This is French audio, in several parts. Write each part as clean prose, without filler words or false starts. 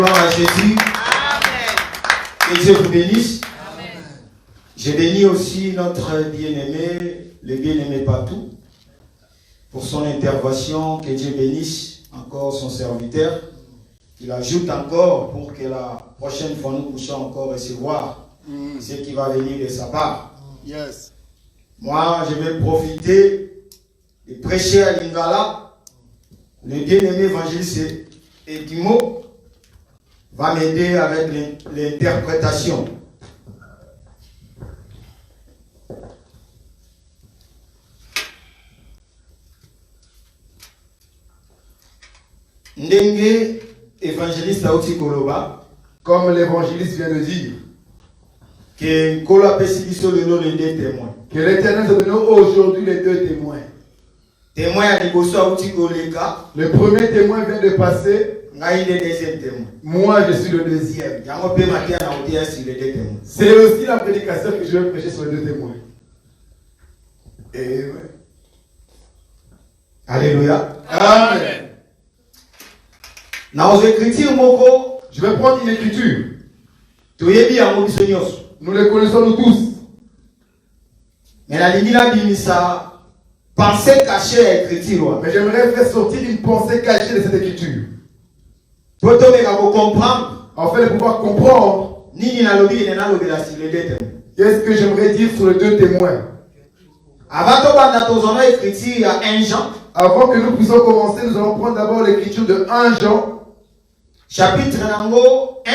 Gloire à Jésus. Que Dieu vous bénisse. Je bénis aussi notre bien-aimé, le bien-aimé Patou, pour son intervention. Que Dieu bénisse encore son serviteur. Il ajoute encore pour que la prochaine fois nous puissions encore recevoir ce qui va venir de sa part. Yes. Moi, je vais profiter de prêcher à Lingala. Le bien-aimé évangéliste Edimo va m'aider avec l'interprétation. Ndenge évangéliste Aouti Koloba, comme l'évangéliste vient de dire, que Kola Pesibiso le nom des deux témoins. que l'Éternel se donne aujourd'hui les deux témoins. Témoin à Liboso Aouti Koleka, Le premier témoin vient de passer. Ngaï le deuxième témoin. Moi, je suis le deuxième. Yango pe matin na audience sur les deux témoins. C'est aussi la prédication que je vais prêcher sur les deux témoins. Et ouais. Alléluia. Amen. Dans les écritures moko, Je vais prendre une écriture. toyebi yango biso nyonso. Nous les connaissons nous tous. Mais la ligne là bimisa pensée cachée à écriture. Mais j'aimerais faire sortir une pensée cachée de cette écriture. Pour te faire comprendre, Afin de pouvoir comprendre nini na lobi ina lobi la sur les deux témoins. qu'est-ce que j'aimerais dire sur les deux témoins. Avant de banda tozona écriture à 1 Jean, Avant que nous puissions commencer, nous allons prendre d'abord l'écriture de 1 Jean. chapitre nango 1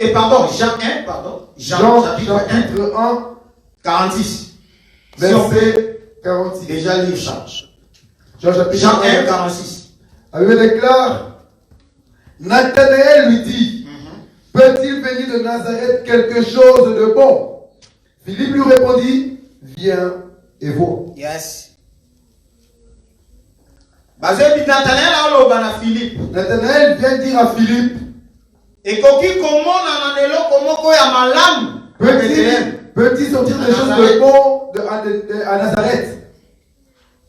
et pardon, Jean 1 pardon, Jean chapitre 1 1, 46. verset 46. Déjà lu charge. Jean chapitre Jean 1 1, 46. la Bible déclare, Nathanaël lui dit, peut-il venir de Nazareth quelque chose de bon? Philippe lui répondit, viens et vois. Yes. Bazebi Nathanaël a loba na Philippe. Nathanaël vient dire à Philippe, Et koki komona na nelo komoko ya malamu. peut-il sortir des choses de bon à Nazareth?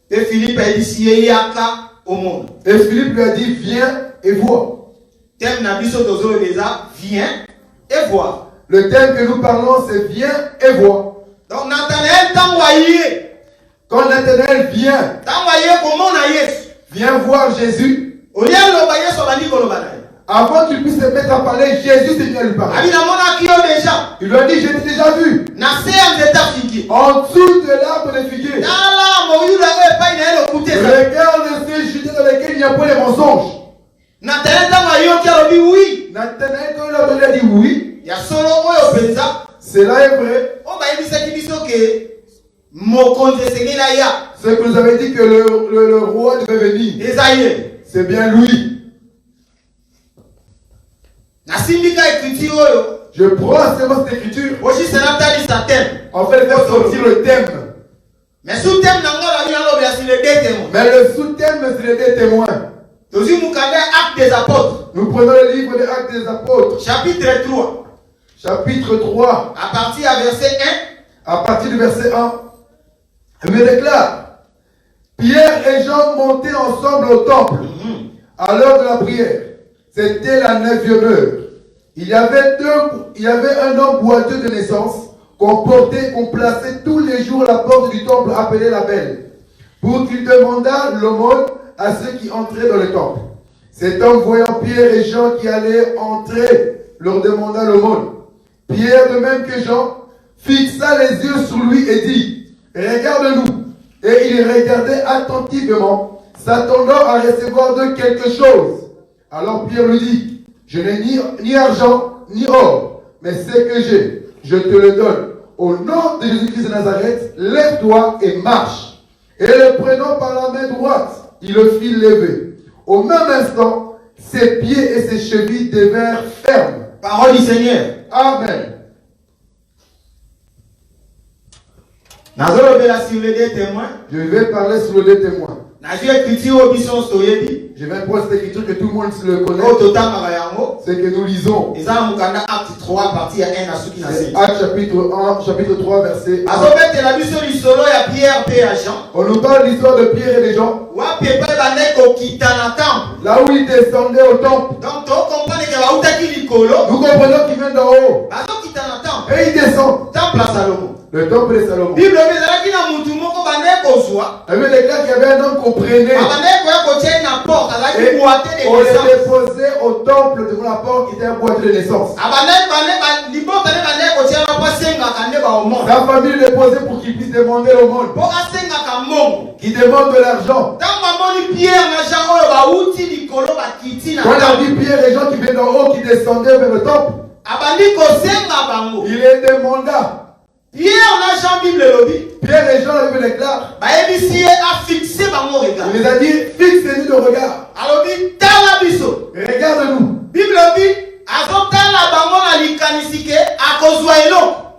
Et Philippe a dit si yaka au monde. Et Philippe lui a dit, viens et vois. Thème na biso tozolo déjà viens et vois. Le thème que nous parlons, c'est viens et vois. Donc Nathanaël t'envoyé. Quand Nathanaël vient, T'envoyé comment na Yesu. vient voir Jésus, Olia loba Yesu bandi koloba na. avant qu'il puisse se mettre à parler, Jésus s'est mis à lui parler. Abi na mona kiyo déjà. Il lui a dit, je t'ai déjà vu. Na se nzeta figi. En dessous de l'arbre de figuier. Tala moyuda we pa ina elo kute. Regarde ces jetés dans lesquels il n'y a pas de mensonges. Nathanaël t'envoyé qui a dit oui. Nathanaël, quand il a donné, a dit oui. Ya solo oyo penza. Cela est vrai. O ba yebisa ki biso ke mokonzi esengeli ya. Ce que nous avait dit que le roi devait venir. Esaïe. C'est bien lui. Nasimbika écriture oyo. Je prends seulement cette écriture. Oshi senatali sa thème. En fait, faire sortir le thème. Mais sous thème nango la bina lobi la sur les deux témoins. Mais le sous-thème, c'est les deux témoins. Tozi mukande acte des apôtres. Nous prenons le livre des Actes des Apôtres, Chapitre 3. chapitre 3, À partir à verset 1. à partir du verset 1. Il me déclare, Pierre et Jean montaient ensemble au temple à l'heure de la prière. C'était la 9e heure. Il y avait un homme boiteux de naissance qu'on plaçait tous les jours à la porte du temple appelée la Belle, pour qu'il demandât l'aumône à ceux qui entraient dans le temple. Cet homme, voyant Pierre et Jean qui allaient entrer, leur demanda l'aumône. Pierre, de même que Jean, fixa les yeux sur lui et dit, regarde-nous. Et il regardait attentivement, s'attendant à recevoir d'eux quelque chose. Alors Pierre lui dit, je n'ai ni argent, ni or, mais ce que j'ai, je te le donne. Au nom de Jésus-Christ de Nazareth, lève-toi et marche. Et le prenant par la main droite, il le fit lever. Au même instant, ses pieds et ses chevilles devinrent fermes. Parole du Seigneur. Amen. Nazolo bela sur les deux témoins. Je vais parler sur les deux témoins. Nazi écriture au bison soyebi. Je vais prendre cette écriture que tout le monde le connaît. Au total magayango. C'est que nous lisons. Et ça mukanda acte 3 partie à 1 à ceux qui C'est Actes chapitre 3 verset 1. Azobete la biso lisolo ya Pierre pe ya Jean. On nous parle de l'histoire de Pierre et de Jean. Wa Là où il descendait au temple. Donc, tu comprends que Nous comprenons qu'il vient d'en haut. Et il descend. Le temple de Salomon. La Bible déclare qu'il y avait un homme qu'on prenait. Et on le déposait au temple devant la porte qui était un boîtier de naissance. Sa famille le déposait pour qu'il puisse demander au monde. Qui demande de l'argent. Quand on a vu Pierre, les gens qui venaient d'en haut, qui descendaient vers le temple, il est demanda. Pierre et Jean, la Bible déclare. Il les a dit, fixez-nous le regard. Regarde-nous.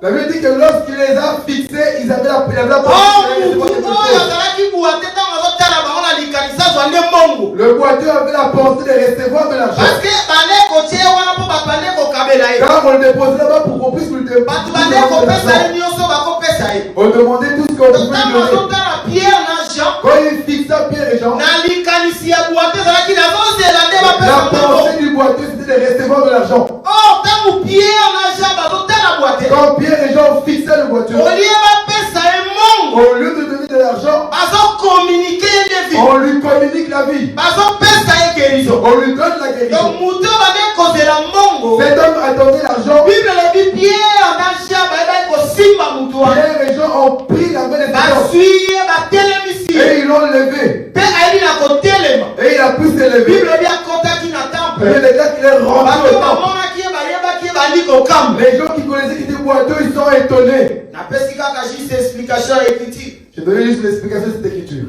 La Bible dit que lorsqu'il les a fixés, ils avaient la le boiteux avait la pensée de recevoir de l'argent. Car on le déposait là-bas pour qu'on puisse lui demander. On demandait tout ce qu'on pouvait lui donner. Quand il fixa Pierre et Jean, la pensée du boiteux c'était de recevoir de l'argent. Quand Pierre et Jean fixaient le boiteux, au lieu de donner de l'argent, on lui communique la vie. On lui donne la guérison. Cet homme attendait l'argent. Pierre et Jean ont pris la main de cet homme. Et ils l'ont levé. Et il a pu s'élever. Il déclare qu'il est rentré au temple. Les gens qui connaissaient qu'il était boiteux, ils sont étonnés. Je donne juste l'explication de cette écriture.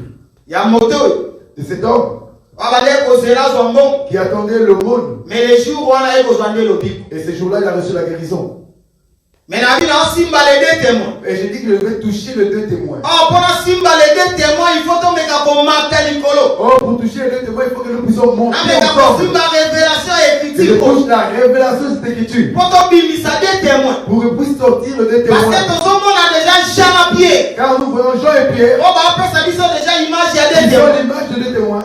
De cet homme qui attendait l'aumône. Et ce jour-là, il a reçu la guérison. Et j'ai dit que je devais toucher les deux témoins. Oh, pour toucher les deux témoins, il faut que nous puissions monter ensemble. Et je touche la révélation de cette écriture. Pour que puisse sortir les deux témoins. Car nous voyons Jean et Pierre. Ils sont l'image de deux témoins.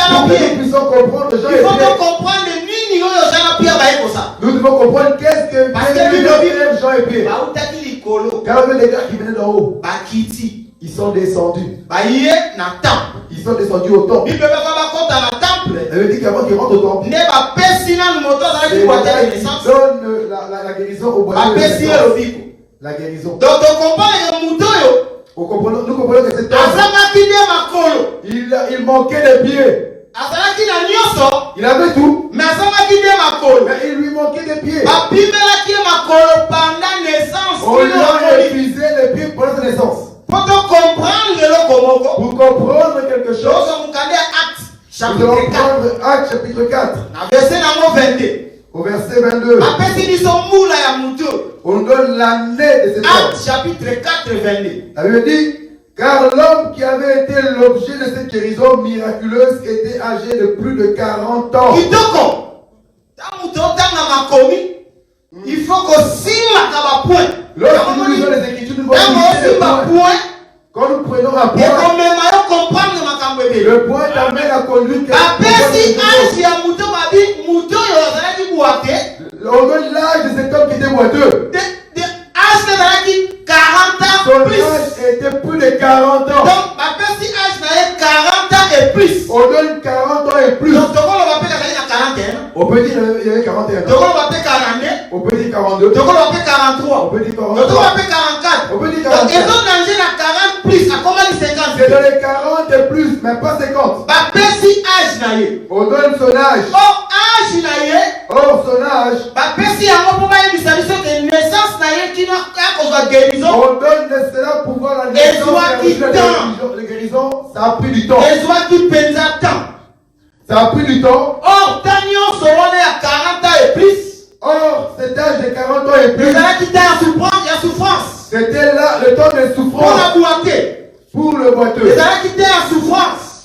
Pour que nous puissions comprendre Jean et Pierre. Nous devons comprendre qu'est-ce que Jean et Pierre. Car le gars qui venait d'en haut, ils sont descendus. Ils sont descendus au temple. Elle veut dire qu'avant qu'ils rentrent au temple, donne la guérison au boiteux de naissance. La guérison. Donc nous comprenons que cet homme, il manquait des pieds. Il avait tout, mais il lui manquait des pieds. On lui a épuisé les pieds pendant sa naissance. Pour comprendre quelque chose, nous allons prendre Actes chapitre 4. Au verset 22. On donne l'année de cet homme. Actes chapitre 4, 22. La Bible dit, car l'homme qui avait été l'objet de cette guérison miraculeuse était âgé de plus de 40 ans. Il faut que lorsque nous lisons les Écritures, nous voyons quand nous prenons un point, le point t'amène à conduire on donne l'âge de cet homme qui était boiteux. Son âge était plus de 40 ans. On donne 40 ans et plus. On peut dire qu'il y avait 41 ans. On peut dire 42. On peut dire 43. On peut dire 44. On peut dire 45. C'est dans les 40 et plus, mais pas 50. On donne son âge. Or son âge. On donne de cela pour voir la naissance. La guérison, ça a pris du temps. Ça a pris du temps. Or, cet âge de 40 ans et plus, c'était là le temps de souffrance pour le boiteux.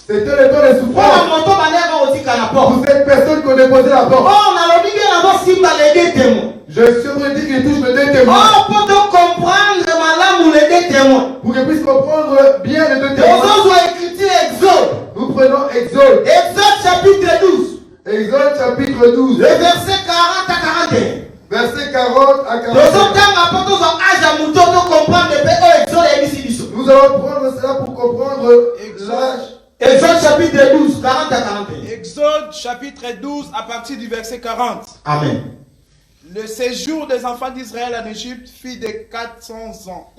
C'était le temps de souffrance pour cette personne qu'on déposait la porte. Je suis en train de dire qu'il touche les deux témoins. Pour qu'ils puissent comprendre bien les deux témoins. chapitre 12, le verset 40 à 41. verset 40 à 41. Nous allons prendre cela pour comprendre l'âge. Exode chapitre 12, 40 à 41. Exode chapitre 12 à partir du verset 40. Amen. Le séjour des enfants d'Israël en Égypte fit de 400 ans.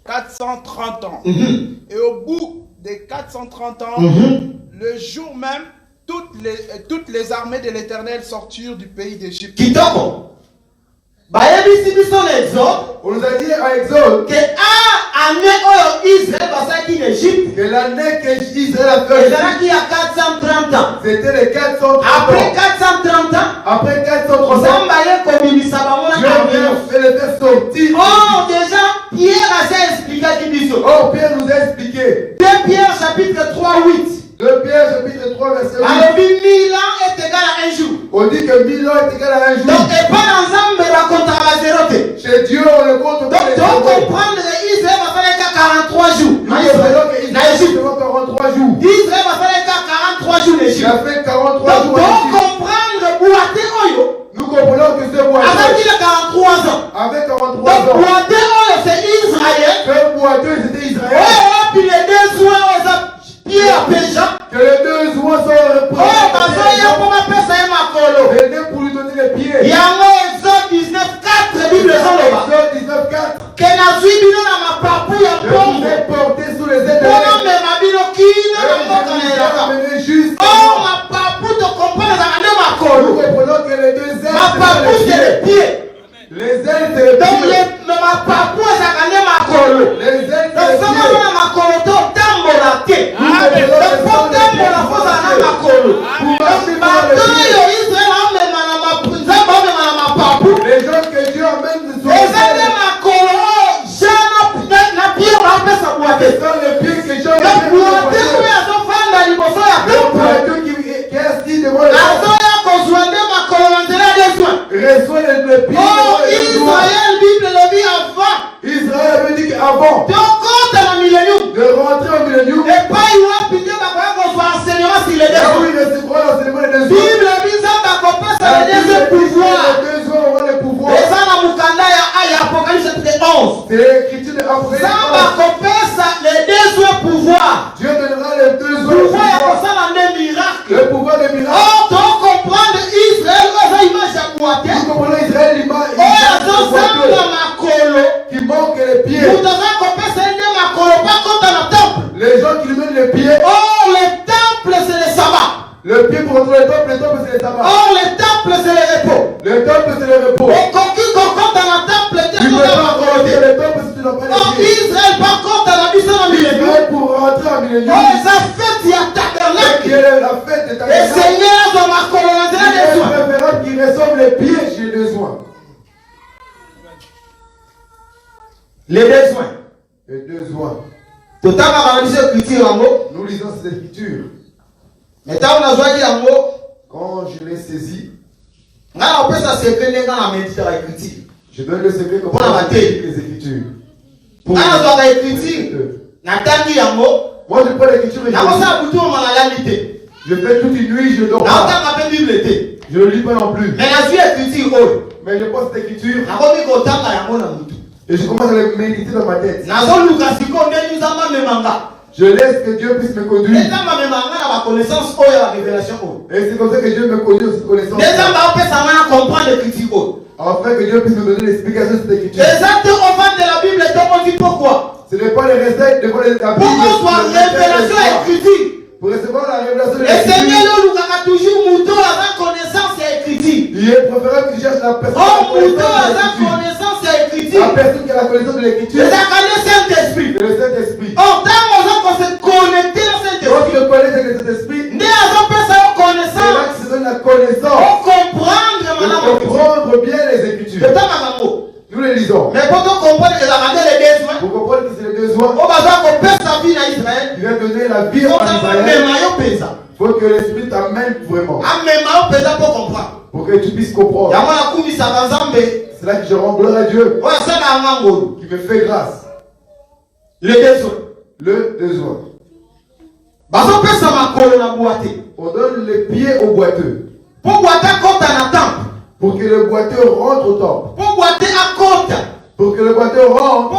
430 ans. Et au bout des 430 ans, le jour même, toutes les armées de l'Éternel sortirent du pays d'Égypte. Kitoko. On nous a dit à Exode que l'année qu'Israël a fait, c'était les 430 ans. après 430 ans, Après 430 ans, Dieu vient fait les faire sortir. oh, déjà, Pierre a expliqué. Oh, Pierre nous a expliqué. 2 Pierre chapitre 3, 8. 2 Pierre chapitre 3 verset 8. Alors, 1000 ans est égal à un jour. On dit que 1000 ans est égal à un jour. Donc, et pas ensemble, mais va contre la zéroté. Chez Dieu, on le compte Donc, pas les donc jours. comprendre que Israël va faire qu'à 43 jours. Nous comprenons que Israël devant 43 jours. Israël va faire qu'à 43 jours Il l'Égypte. a fait 43 Donc, jours. donc comprendre Boaté Oyo, Nous comprenons que ce avant boiteux, qu'il a 43 ans. avec 43 Donc, ans, Boaté Oyo, c'est Israël. ce boiteux, c'était Israël. Oh, puis les deux soins, on a Pierre Péja. Que les deux oies sont Oh, parce qu'il y a pour ma personne, ma colo. les deux pour lui donner les pieds. Il y a un Exode 19, 4, Bible sans le bas. Exode 19, 4. Que n'a suivi dans ma papu, il y a Je vous pompe. ai porté sous les ailes de Pour l'Éternel. même ma bino qui n'a pas Je vous ai amené juste. oh, ma papu te comprend, ça m'a ma Nous colo. comprenons que les deux ailes, Ma papu, c'est les pieds. les ailes, c'est les Donc, pieds. ma papu, ça m'a ma colo. Les ailes, Donc, c'est ça les m'a pieds. ma colo, donc, tambo la tête. Amen. Donc, pour tambo la force, ça m'a ma colo. Pour marcher Ma dans les taille, pieds. Israël, on me m'a ma nzamba, on me m'a ma papu. Les gens que Dieu amène sur les Eza nde ailes, makolo jamais na pied bapesa ce boite. sont les pieds que Dieu Donc amène boite sur oyo azofanda liboso ya le temple. boiteux qui est assis devant les ailes Azoya kozwa nde makolo na nzela ya soin. reçoit les pieds Oh, devant les doigts. Israël, Bible lobi avant. Israël avait dit qu'avant Tokota na millennium. de rentrer au millénium, Epai wapi nde bakoya kozwa enseignement sur les là où deux. il recevront l'enseignement des deux oies. Bible biza bakopesa La les Bible deux dit que pouvoirs. les deux oies auront le pouvoir. Eza na mukanda ya Apocalypse chapitre 11. C'est l'écriture de Apocalypse. Zamba kopesa les deux pouvoirs. Dieu donnera les deux oies le Pouvoir ya pouvoir. kosala nde miracle. Le pouvoir des miracles. Oh, donc comprendre Israël, oza image ya boite. Nous comprenons Israël, l'image Oh, azosamba makolo. qui manque les pieds. Mutu aza kopesa nde makolo bakota na temple. Les gens qui lui mettent les pieds, Oh, le temple c'est le sabbat. le pied pour rentrer le temple c'est le sabbat. Oh, le temple c'est le repos. Le temple c'est le repos. Okoki kokota na temple te Tu ne peux kota pas makolo rentrer te. le temple si tu n'as pas Oh, les pieds. Israël bakota na biso na millennium. Israël pour rentrer en Oh, millénium, eza fête ya qui tabernacle. est la fête de ta Et Seigneur azwa makolo na nzela il de est soin. préférable qui ressemble les pieds chez les oies. Les besoins. Les deux oies. Totanga ba biso écriture yango. Nous lisons cette écriture. Mais ntango nazwaki yango, Quand je l'ai saisi, ngai napesa secret ndenge na méditer ya écriture. je donne le secret comment Voilà, on Matthieu. lit les écritures. Pour Ngai nazwaka écriture, natangi yango, moi je prends l'écriture et nakosala butu moma nalali te. je fais toute une nuit, je dors pas. Naotanga mpe bible te. Je ne lis pas non plus. Mais nazwi écriture oyo, Mais je prends cette écriture nakomi kotanga yango na mutu. et je commence à les méditer dans ma tête. Nazoluka sikoyo ndenge nzambe amemanga. Je laisse que Dieu puisse me conduire. Nzambe amemanga na baconnaissance oyo ya révélation oyo. Et c'est comme ça que Dieu me conduit aussi connaissance. Nzambe apesa nga na comprendre écriture oyo. Afin que Dieu puisse me donner l'explication de cette écriture. Eza te ofan de la Bible te on dit pourquoi. Ce n'est pas les recettes devant la Pour Bible. qu'on soit révélation à écriture. Pour recevoir la révélation de Et Seigneur, l'écriture, nous avons toujours mouton à la connaissance et écriture. il est préférable que tu cherches la personne qui a Oh, la mouton à la connaissance de l'écriture. connaissance et La écriture. personne qui a la connaissance de l'écriture, C'est la connaissance Saint-Esprit. c'est le Saint-Esprit. Oh, tant qu'on se connecter à Quand Saint-Esprit. tu le connais avec le Saint-Esprit, Né à son père, sa c'est là connaissance. que se donne la connaissance. Pour comprendre, De madame. comprendre bien les Écritures. C'est un magambo. Nous les lisons. Mais pour comprendre que la madame est besoin, Pour comprendre que c'est les deux oies on va voir qu'on perd sa vie en Israël. qui vient donner la vie Il faut en Israël. que Il faut que l'Esprit t'amène vraiment. pour comprendre. Pour que tu puisses comprendre. Yango na kumisa banzambe. C'est là que je rends gloire à Dieu. Oya sana ngangolo. Qui me fait grâce. Le besoin. Le deux oies. Bazopesa makolo na boite. On donne les pieds au boiteux. Pour que le boiteux rentre au temple. Pour que le boiteux rentre.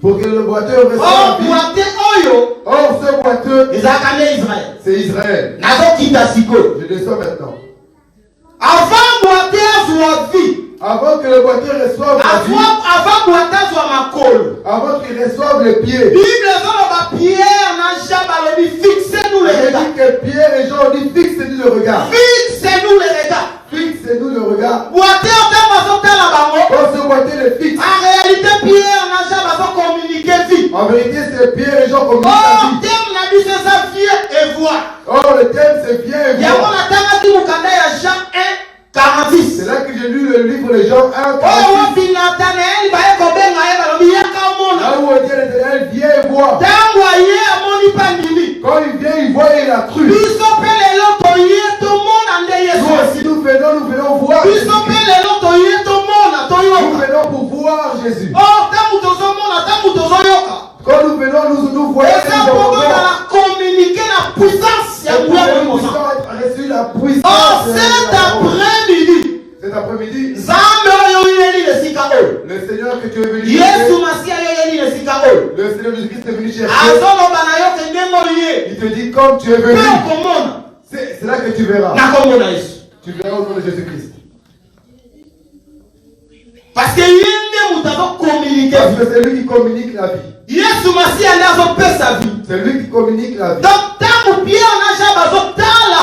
Pour que le boiteux reçoive la vie. Or, ce boiteux, c'est Israël. Je descends maintenant. Avant que le boiteux reçoive la vie, avant qu'il reçoive les pieds, il dit que Pierre et Jean dit fixez-nous le regard. Fixez-nous le regard. Quand ce boiteux le fixe, en vérité c'est Pierre et Jean communiquent la vie. Or le thème c'est viens et vois. C'est là que j'ai lu le livre de Jean 1, 46. Là où on dit l'Éternel vient et voit. Quand il vient, il voit et il a cru. Nous aussi nous venons voir. Nous venons pour voir Jésus. Quand nous venons, nous voyons reçu la puissance. Cet après-midi, le Seigneur que tu es venu chercher, le Seigneur Jésus-Christ est venu chercher. Il te dit comme tu es venu. C'est là que tu verras. Tu verras au nom de Jésus-Christ. Parce que c'est lui qui communique la vie. C'est lui qui communique la vie.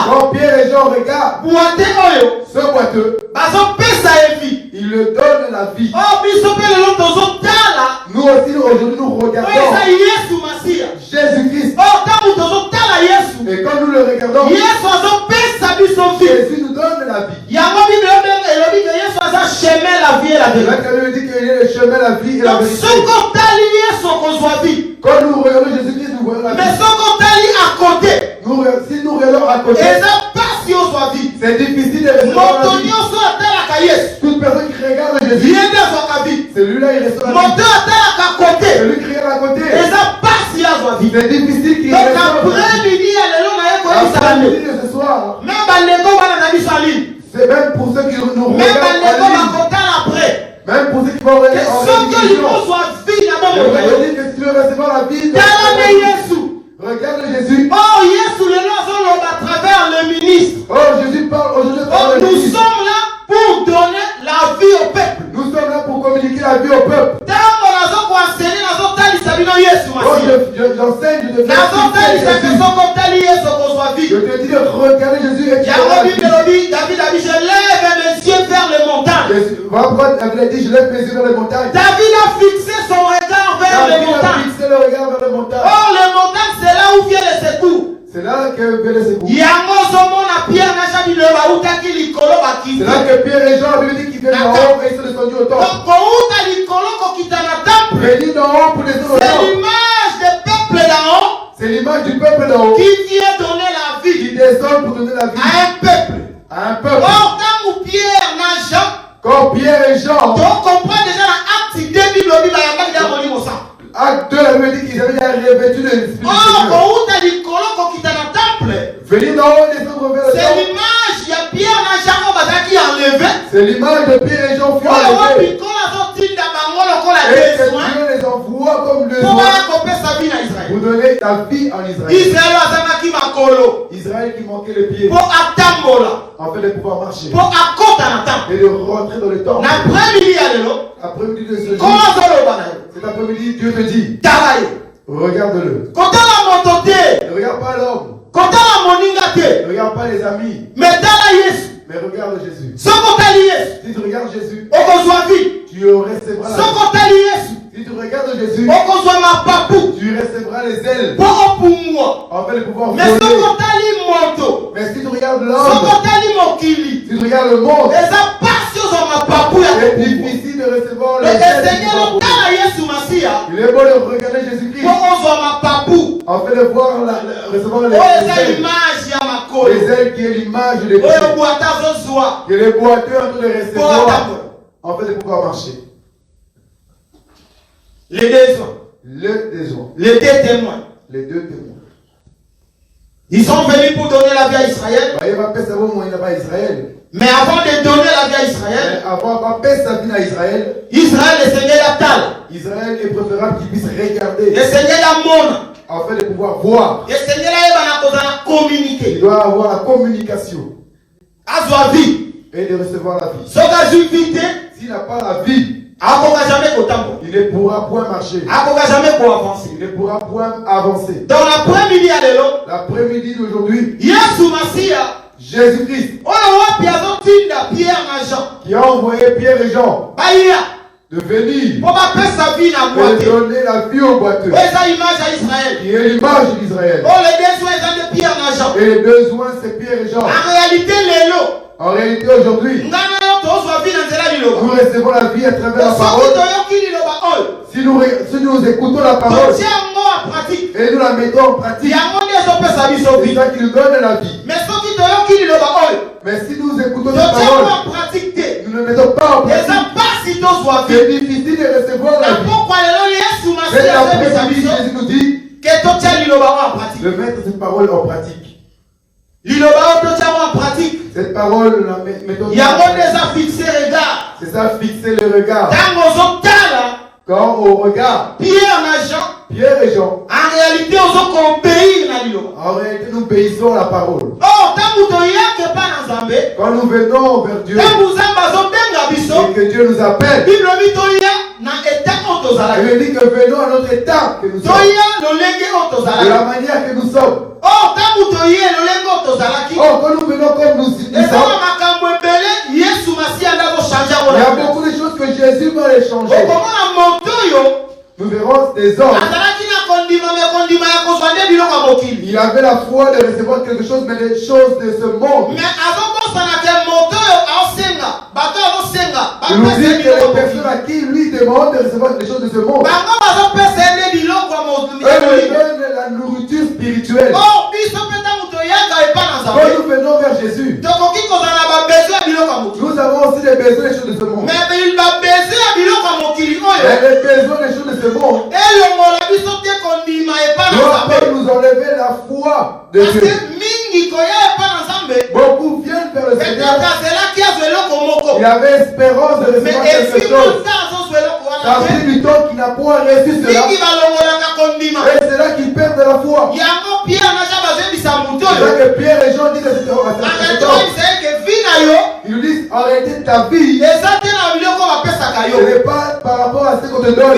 Quand Pierre et Jean regardent ce boiteux, il le donne la vie. Nous aussi aujourd'hui nous regardons Jésus-Christ. Et quand nous le regardons, Jésus nous donne la vie. La Bible dit qu'il est le chemin, la vie et la vérité. Quand nous regardons Jésus-Christ, nous voyons la vie. Si nous regardons à côté, c'est difficile de recevoir la vie. Toute personne qui regarde Jésus, celui-là il reçoit la vie. Celui qui regarde à côté, c'est difficile qu'il reçoive la vie. L'après-midi de ce soir, c'est même pour ceux qui nous regardent en ligne. Même pour ceux qui vont regarder en télévision. Je dis que si tu veux recevoir la vie, regarde Jésus. Oh, Jésus parle aujourd'hui par le ministre. Nous sommes là pour donner la vie au peuple. Nous sommes là pour communiquer la vie au peuple. Oh, j'enseigne, je te dis de regarder Jésus et tu verras la vie. David a dit, je lève mes yeux vers les montagnes. David a dit, je lève mes yeux vers les montagnes. David a fixé son regard vers les montagnes. David a fixé le regard vers les montagnes. Oh, les montagnes, c'est là où vient le secours. C'est là que vient le secours. C'est là que Pierre et Jean lui dit qu'ils viennent d'en haut et ils sont descendus au temple. Venus d'en haut pour descendre au temple. C'est l'image du peuple d'en haut. C'est l'image du peuple d'en haut. Qui vient donner la vie. Qui descend pour donner la vie. À un peuple. À un peuple. Or, quand Pierre n'a Jean. Quand Pierre et Jean. Donc, on comprend déjà l'acte 2 Bible. Acte 2, la Bible dit qu'ils avaient revêtu de l'Esprit. Venir d'en haut et descendre vers le temple. C'est l'image de Pierre et Jean enlevé. C'est l'image de Pierre et Jean furent enlevés. Et que Dieu les envoie comme le roi pour donner la vie en Israël. Israël qui manquait les pieds. En fait de pouvoir marcher. Et de rentrer dans le temple. Après-midi de ce jour. Cet après-midi, Dieu te dit. Regarde-le. Ne regarde pas l'homme. Ne regarde pas les amis. Mais regarde Jésus. Si tu regardes Jésus, tu recevras la vie. Si tu regardes Jésus, tu recevras les ailes. En fait de pouvoir voler. Mais si tu regardes l'homme, si tu regardes le monde, c'est difficile de recevoir les ailes. Il est bon de regarder Jésus-Christ. En fait de voir recevoir les ailes. Les ailes qui est l'image des pieds. Que les boiteux en train de recevoir. En fait de pouvoir marcher. Les deux témoins. Les deux témoins. Ils sont venus pour donner la vie à Israël. Mais avant de donner la vie à Israël, Israël, le Seigneur l'attale. Israël est préférable qu'il puisse regarder Le Seigneur l'amène. afin de pouvoir voir. Le Seigneur a communiqué. Il doit avoir la communication A sua vie. et de recevoir la vie. S'il n'a pas la vie, il ne pourra point marcher. Il ne pourra point avancer. Dans L'après-midi d'aujourd'hui, Jésus-Christ qui a envoyé Pierre et Jean de venir et de donner la vie aux boiteux, qui est l'image d'Israël. Et les besoins, c'est Pierre et Jean. En réalité, aujourd'hui, nous recevons la vie à travers la parole. Si nous écoutons la parole et nous la mettons en pratique, c'est ça qui nous donne la vie. Mais si nous écoutons la parole, nous ne mettons pas en pratique, c'est difficile de recevoir la vie. C'est l'après-midi, Jésus nous dit de mettre cette parole en pratique. Cette parole, la mettons en pratique. C'est ça, fixer le regard. Quand on regarde Pierre et Jean, en réalité, nous obéissons à la parole. Quand nous venons vers Dieu et que Dieu nous appelle, il dit que venons à notre état que nous sommes, de la manière que nous sommes. Quand nous venons comme nous sommes, il y a beaucoup de choses que Jésus va les changer. Nous verrons des hommes. Il avait la foi de recevoir quelque chose, mais les choses de ce monde. Il nous dit que les personnes à qui lui demande de recevoir des choses de ce monde, eux lui donnent la nourriture spirituelle. Quand nous venons vers Jésus, nous avons aussi des besoins des choses de ce monde. Mais les besoins des choses de ce monde doivent nous enlever la foi de Dieu. Beaucoup viennent vers le Seigneur. Il avait espérance de recevoir quelque chose. Car c'est du temps qu'il n'a point reçu cela. Et c'est là qu'il perd de la foi. C'est là que Pierre et Jean disent à cet homme, ils nous disent, arrêtez ta vie. Ce n'est pas par rapport à ce qu'on te donne.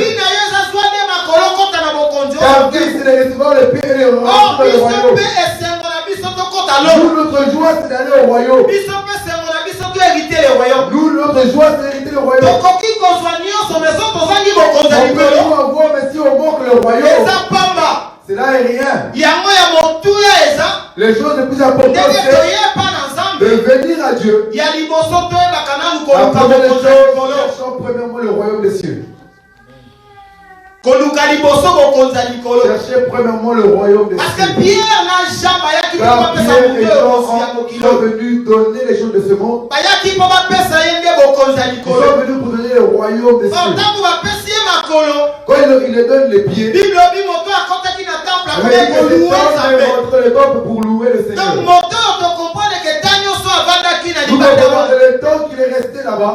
Ta vie, c'est de recevoir le Père et le royaume. Nous, notre joie, c'est d'aller au royaume. Nous, notre joie, c'est d'hériter le royaume. On peut tout avoir, mais si on manque le royaume, cela est rien. Les choses les plus importantes, c'est de venir à Dieu. La première des choses, cherchons premièrement le royaume des cieux. Cherchez premièrement le royaume des cieux. Car Pierre et Jean sont venus donner les choses de ce monde. Ils sont venus pour donner le royaume des cieux. Quand il les donne les pieds, il dit que c'est le temple pour louer le Seigneur. Nous comprenons le temps qu'il est resté là-bas.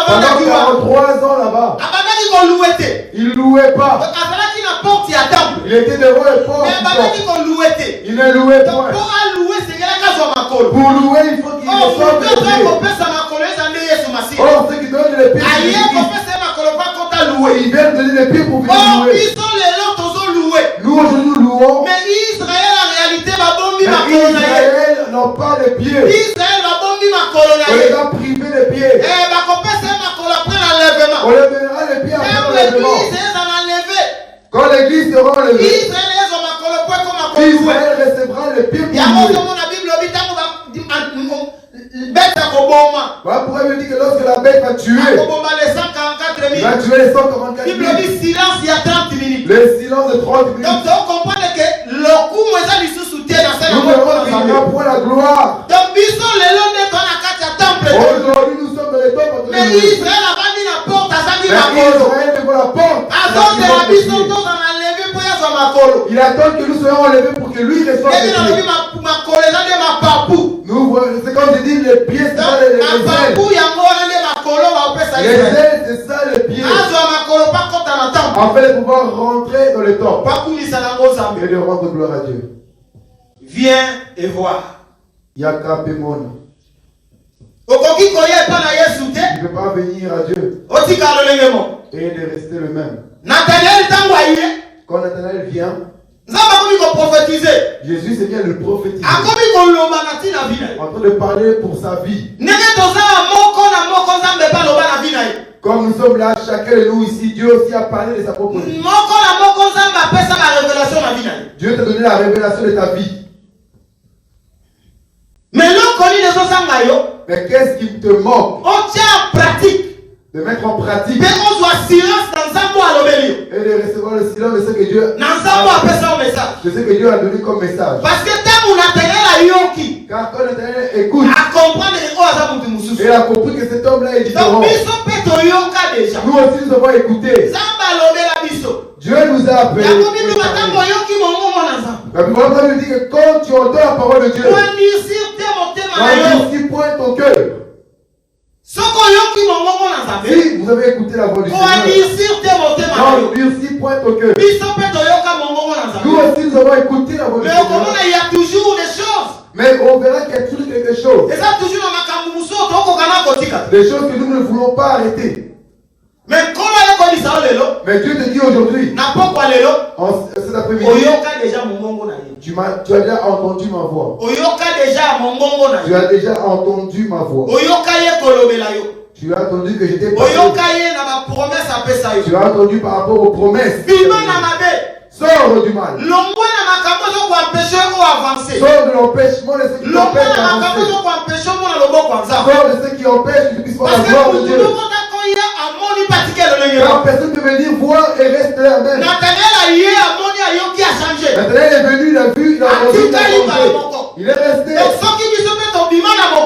Pendant 43 ans là-bas. Il ne louait pas. Il était devant le port. Il ne louait pas. Pour louer, il faut qu'il reçoive les pieds. Or, ceux qui donnent les pieds, ils viennent donner les pieds pour venir louer. Nous aujourd'hui nous louons. Mais Israël en réalité va bomber ma Israël n'ont pas de pieds. Israël va bomber ma colonne. On les a privés de pieds. On les donnera les pieds après l'enlèvement. Quand l'église sera enlevée, Israël recevra les pieds pour louer. Voilà pourquoi il dit que lorsque la bête va tuer, il va tuer les 144 000. Le silence de 30 minutes. Donc, vous comprenez que le coup, nous verrons qu'il n'y a point la gloire. Aujourd'hui, nous sommes dans les temples. Mais Israël a vendu la porte à Zandi Makolo. Israël devant la porte. Il attend que nous soyons enlevés pour qu'il que lui reçoit des pieds. Nous voyons, c'est comme je dis, les pieds, c'est ça les ailes. Les ailes, c'est ça les pieds. Afin de pouvoir rentrer dans le temple. Et de rendre gloire à Dieu. Viens et vois. Yaka Pemona. Tu ne peux pas venir à Dieu et de rester le même. Quand Nathanaël vient, Jésus s'est bien le prophétiser. En train de parler pour sa vie. Comme nous sommes là, chacun de nous ici, Dieu aussi a parlé de sa propre vie. Dieu t'a donné la révélation de ta vie. Mais qu'est-ce qui te manque? De mettre en pratique et de recevoir le silence de ce que Dieu a donné comme message. Car quand Nathanaël écoute, il a compris que cet homme-là est différent. Nous aussi nous avons écouté. Dieu nous a appelés. La Bible nous dit que quand tu entends la parole de Dieu, n'endurcis point ton cœur. Si vous avez écouté la voix du Seigneur, n'endurcis point ton cœur. Nous aussi nous avons écouté la voix du Seigneur. Il y a toujours des choses. Mais on verra qu'il y a toujours quelque chose. Des choses que nous ne voulons pas arrêter. Mais Dieu te dit aujourd'hui, cet après-midi, tu as déjà entendu ma voix. Tu as déjà entendu ma voix. Tu as entendu que j'étais parlé. Tu as entendu par rapport aux promesses. Sors du mal. Sors de l'empêchement de ce qui t'empêche d'avancer. Sors de ce qui empêche que tu puisses voir la gloire de Dieu. Car personne ne veut dire voir et reste là même. Nathanaël est venu, il a vu, il a entendu, il a changé. Il est resté.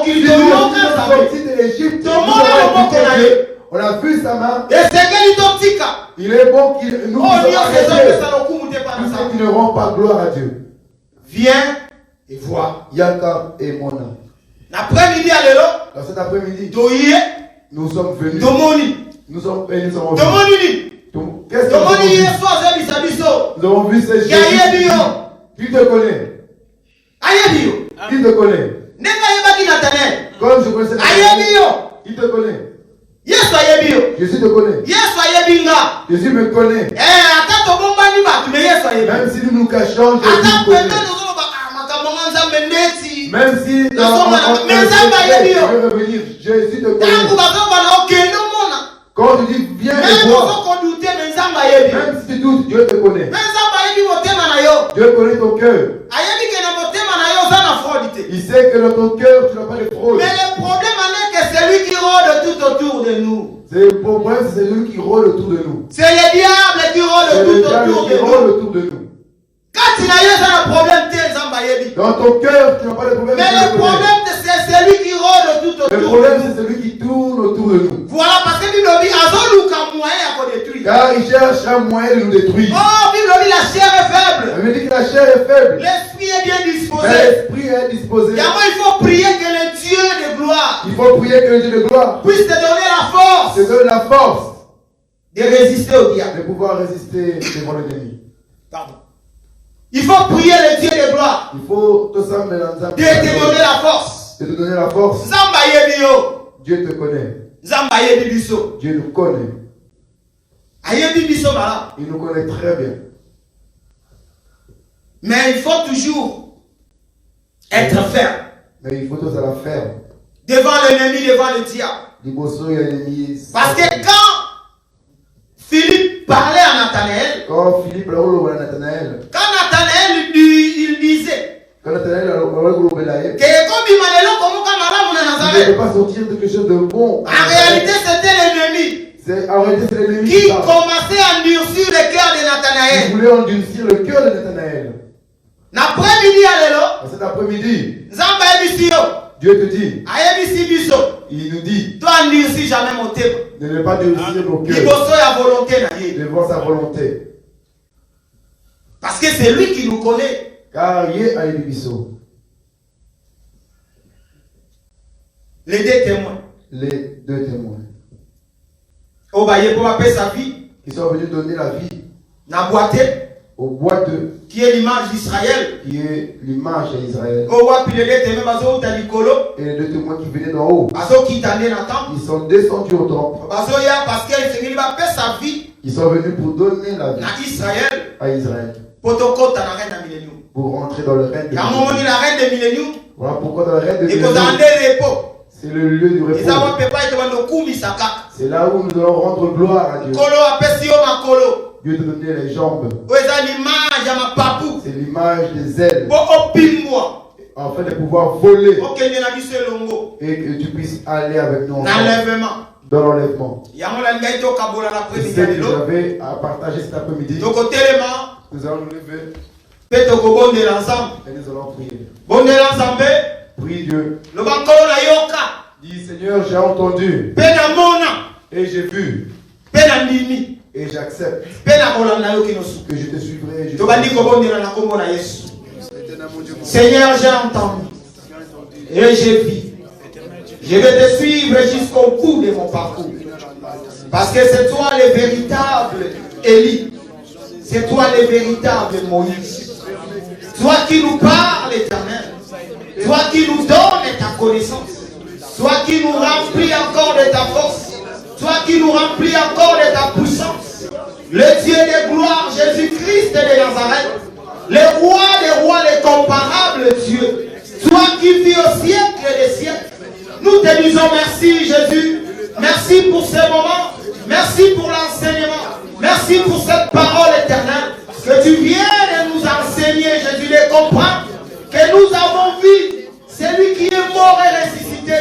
Si nous sommes sortis de l'Égypte, on a vu sa main. Il est bon qu'il nous arrêter. Tout ce qui ne rend pas gloire à Dieu. Viens et vois. Yaka et Mona. Dans cet après-midi, nous sommes venus. Nous avons vu. Qu'est-ce que nous avons vu? Nous avons vu ces Jésus. Qui te connaît? Qui te connaît? Comme je connaissais Nathanaël. Qui te connaît? Jésus te connaît. Jésus me connaît. Même si nous nous cachons, Jésus nous connaît. Même si je vais revenir, Jésus te connaît. Quand tu dis viens et vois, même si tu doutes, Dieu te connaît. Dieu connaît ton cœur. Il sait que dans ton cœur, tu n'as pas de fraude. Mais le problème c'est celui qui rôde tout autour de nous. C'est le problème, c'est celui qui rôde autour de nous. C'est le diable qui rôde tout autour de nous. Quand tu n'as pas de problème, dans ton cœur, tu n'as pas de problème. Mais le problème, c'est celui qui rôde tout autour de nous. Le problème, c'est celui qui tourne autour de nous. Voilà, parce que Bible dit, car il cherche un moyen de nous détruire. Oh, Bible dit, la chair est faible. Elle me dit que la chair est faible. L'esprit est bien disposé. L'esprit est disposé. Il faut prier que le Dieu de gloire. Il faut prier que le Dieu de gloire puisse te donner la force. Te donne la force de résister au diable. De pouvoir résister devant l'ennemi. Pardon. Il faut prier le Dieu de gloire. Il faut tout ça de te donner la force. De te donner la force. Dieu te connaît. Dieu nous connaît. Il nous connaît très bien. Mais il faut toujours être ferme. Mais il faut tout ça la faire. Devant l'ennemi, devant le diable. Parce que quand Philippe parlait à Nathanaël, quand Nathanaël il disait que Nathanaël ne peut pas sortir de quelque chose de bon. En réalité, c'était l'ennemi. Qui commençait à endurcir le cœur de Nathanaël. Il voulait endurcir le cœur de Nathanaël. Cet après-midi, Dieu te dit, il nous dit, de ne pas endurcir nos cœurs devant sa volonté. Parce que c'est lui qui nous connaît. Car yé a biso. Les deux témoins. Les deux témoins. Au baillé pour appeler sa vie. Qui sont venus donner la vie. N'a boité. Au boiteux. Qui est l'image d'Israël. Qui est l'image d'Israël. Au wapi les deux témoins bazo utalikolo. Et les deux témoins qui venaient d'en haut. Bazo qui t'en est dans le temple. Ils sont descendus au temple. Bazo ya parce qu'il va appeler sa vie. Ils sont venus pour donner la vie À Israël. à Israël. Protocole dans la reine de millénium. Pour rentrer dans le règne de Car à un moment dit la reine de millénium. Voilà pourquoi dans le règne de Et qu'on millénium, a des repos. c'est le lieu du Et ça va repos. pas être dans le coup misaka. C'est là où nous allons rendre gloire à Dieu. Kolo appelle si on a kolo. Dieu te donnait les jambes. Où est l'image à ma papou. C'est l'image des ailes. Pour opime-moi. Afin de pouvoir voler. Ok, il y a mis ce longo. Et que tu puisses aller avec nous ensemble L'enlèvement. dans l'enlèvement. Il y a mon langage au Kabola C'est l'après-midi. ce que j'avais à partager cet après-midi. Donc, au téléma, Nous allons nous lever peut-être au bon de l'ensemble. et nous allons prier. Bon de l'ensemble, Prie Dieu. le bankolo la yoka. Dis Seigneur, j'ai entendu Pena mona. et j'ai vu Pena ndimi. et j'accepte Pena kolanda yo kinosu. que je te suivrai. Je Tu vas dire que bon de la kombo na Yesu. Seigneur, j'ai entendu. Et j'ai vu. Je vais te suivre jusqu'au bout de mon parcours. Parce que c'est toi le véritable Élie. C'est toi le véritable Moïse. Toi qui nous parles, Éternel. Toi qui nous donnes ta connaissance. Toi qui nous remplis encore de ta force. Toi qui nous remplis encore de ta puissance. Le Dieu de gloire, Jésus-Christ de Nazareth. Le roi des rois, l'incomparable Dieu. Toi qui vis au siècle des siècles. Nous te disons merci Jésus. Merci pour ce moment. Merci pour l'enseignement. Merci pour cette parole éternelle. Que tu viennes nous enseigner, Jésus, de comprendre que nous avons vu celui qui est mort et ressuscité.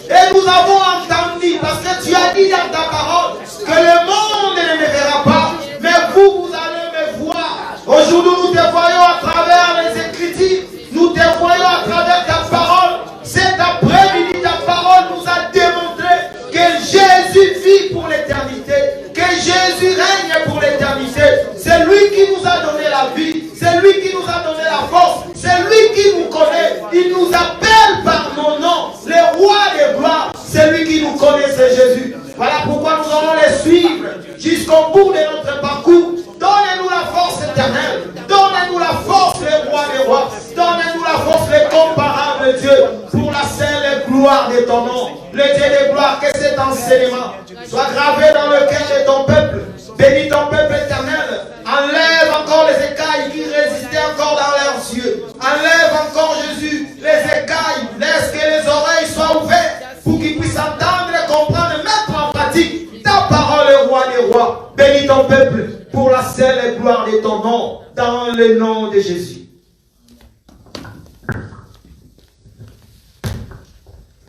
Et nous avons entendu, parce que tu as dit dans ta parole que le monde ne me verra pas, mais vous allez me voir. Aujourd'hui, nous te voyons à travers les Écritures. Nous te voyons à travers ta parole. Cet après-midi, ta parole nous a démontré que Jésus vit pour l'éternité, que Jésus règne pour l'éternité. C'est lui qui nous a donné la vie, c'est lui qui nous a donné la force, c'est lui qui nous connaît. Il nous appelle par nos noms, le roi des gloires. C'est lui qui nous connaît, c'est Jésus. Voilà pourquoi nous allons les suivre jusqu'au bout de notre parcours. Donnez-nous la force éternelle. Donnez-nous la force, le roi des rois. Donnez-nous la force, le comparable Dieu, pour la seule gloire de ton nom. Le Dieu de gloire, que cet enseignement soit gravé dans le cœur de ton peuple. Bénis ton peuple éternel. Enlève encore les écailles qui résistaient encore dans leurs yeux. Enlève encore, Jésus, les écailles. Laisse que les oreilles soient ouvertes pour qu'ils puissent entendre et comprendre et mettre en pratique ta parole, le roi des rois. Bénis ton peuple pour la seule gloire de ton nom, dans le nom de Jésus.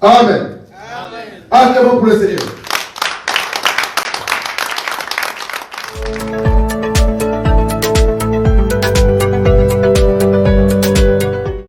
Amen. Amen. Acclamons pour le Seigneur.